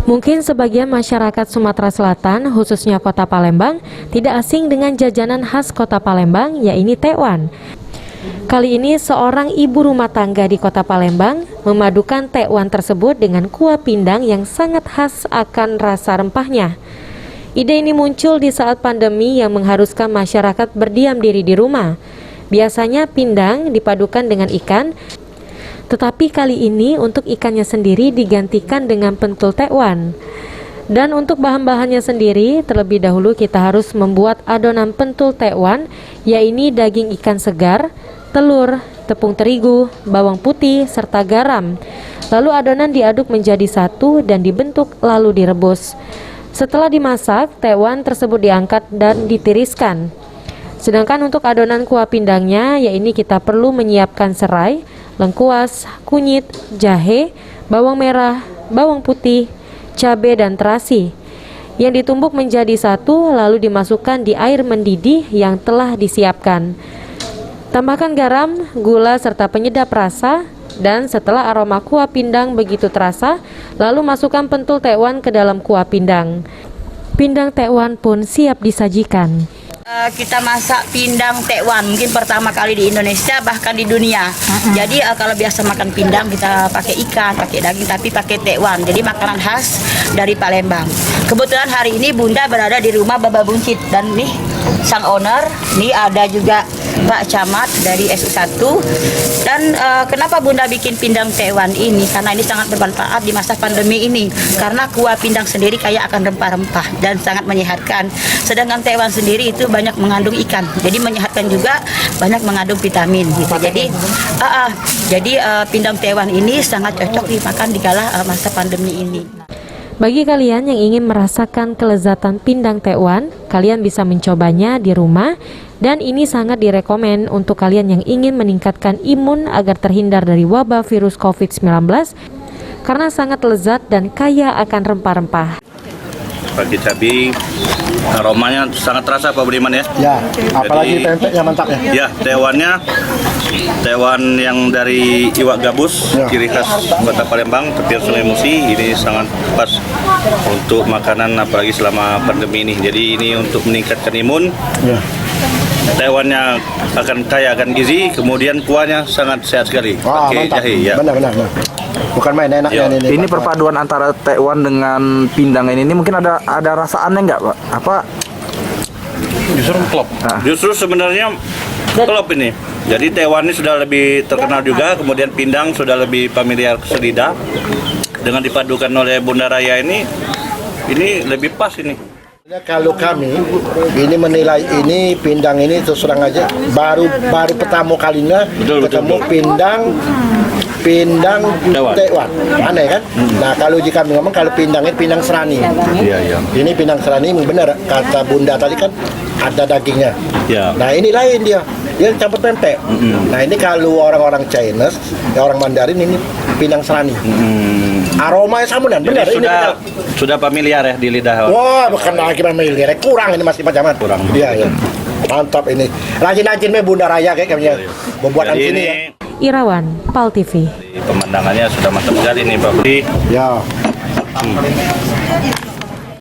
Mungkin sebagian masyarakat Sumatera Selatan, khususnya Kota Palembang, tidak asing dengan jajanan khas Kota Palembang, yaitu tekwan. Kali ini seorang ibu rumah tangga di Kota Palembang memadukan tekwan tersebut dengan kuah pindang yang sangat khas akan rasa rempahnya. Ide ini muncul di saat pandemi yang mengharuskan masyarakat berdiam diri di rumah. Biasanya pindang dipadukan dengan ikan, tetapi kali ini untuk ikannya sendiri digantikan dengan pentul tekwan. Dan untuk bahan-bahannya sendiri, terlebih dahulu kita harus membuat adonan pentul tekwan, yaitu daging ikan segar, telur, tepung terigu, bawang putih, serta garam. Lalu adonan diaduk menjadi satu dan dibentuk lalu direbus. Setelah dimasak, tekwan tersebut diangkat dan ditiriskan. Sedangkan untuk adonan kuah pindangnya, yaitu kita perlu menyiapkan serai, lengkuas, kunyit, jahe, bawang merah, bawang putih, cabai dan terasi yang ditumbuk menjadi satu lalu dimasukkan di air mendidih yang telah disiapkan. Tambahkan garam, gula serta penyedap rasa, dan setelah aroma kuah pindang begitu terasa, lalu masukkan pentul tekwan ke dalam kuah pindang. Pindang tekwan pun siap disajikan. Kita masak pindang tekwan mungkin pertama kali di Indonesia bahkan di dunia. Jadi kalau biasa makan pindang kita pakai ikan, pakai daging, tapi pakai tekwan. Jadi makanan khas dari Palembang. Kebetulan hari ini Bunda berada di rumah Baba Buncit dan nih sang owner, nih ada juga Pak Camat dari SU1. Dan kenapa Bunda bikin pindang tekwan ini? Karena ini sangat bermanfaat di masa pandemi ini. Karena kuah pindang sendiri kaya akan rempah-rempah dan sangat menyehatkan. Sedangkan tekwan sendiri itu banyak mengandung ikan, jadi menyehatkan juga, banyak mengandung vitamin gitu. Jadi pindang tekwan ini sangat cocok dimakan di kala masa pandemi ini. Bagi kalian yang ingin merasakan kelezatan pindang tekwan, kalian bisa mencobanya di rumah, dan ini sangat direkomend untuk kalian yang ingin meningkatkan imun agar terhindar dari wabah virus COVID-19 karena sangat lezat dan kaya akan rempah-rempah. Pakai cabai, aromanya sangat terasa Pak Budiman ya. Ya, apalagi pempeknya mantap ya. Ya, tekwan yang dari iwak gabus, Ya. ciri khas Kota Palembang, tepian Sungai Musi, ini sangat pas untuk makanan apalagi selama pandemi ini. Jadi ini untuk meningkatkan imun. Ya. Tekwannya akan kaya akan gizi, kemudian kuahnya sangat sehat sekali. Wah, Pakai mantap. jahe ya. Benar. Bukan main enaknya Ya. ini. Ini perpaduan antara tekwan dengan pindang ini mungkin ada rasa aneh nggak Pak? Apa? Justru klop. Justru sebenarnya klop ini. Jadi tekwan ini sudah lebih terkenal juga, kemudian pindang sudah lebih familiar ke lidah. Dengan dipadukan oleh Bunda Raya ini lebih pas ini. Kalau kami ini menilai ini pindang ini terus terang aja baru pertama kalinya ketemu pindang tekwan, aneh kan? Nah kalau jika kami ngomong kalau pindang ini pindang serani. Iya. Ini pindang serani benar kata Bunda tadi kan ada dagingnya. Ya. Nah ini lain dia campur pempek. Nah ini kalau orang-orang Chinese, orang Mandarin ini pindang serani. Aromanya sama dan benar ini. Sudah familiar ya di lidah. Wah, bukan lagi familiar, kurang ini masih macam Kurang. Iya. Mantap ini. Rajin-rajin Bunda Raya kayaknya. Pembuatan Jadi sini ini ya. Irawan, Pal TV. pemandangannya sudah mantap sekali nih Pak Budi. Ya.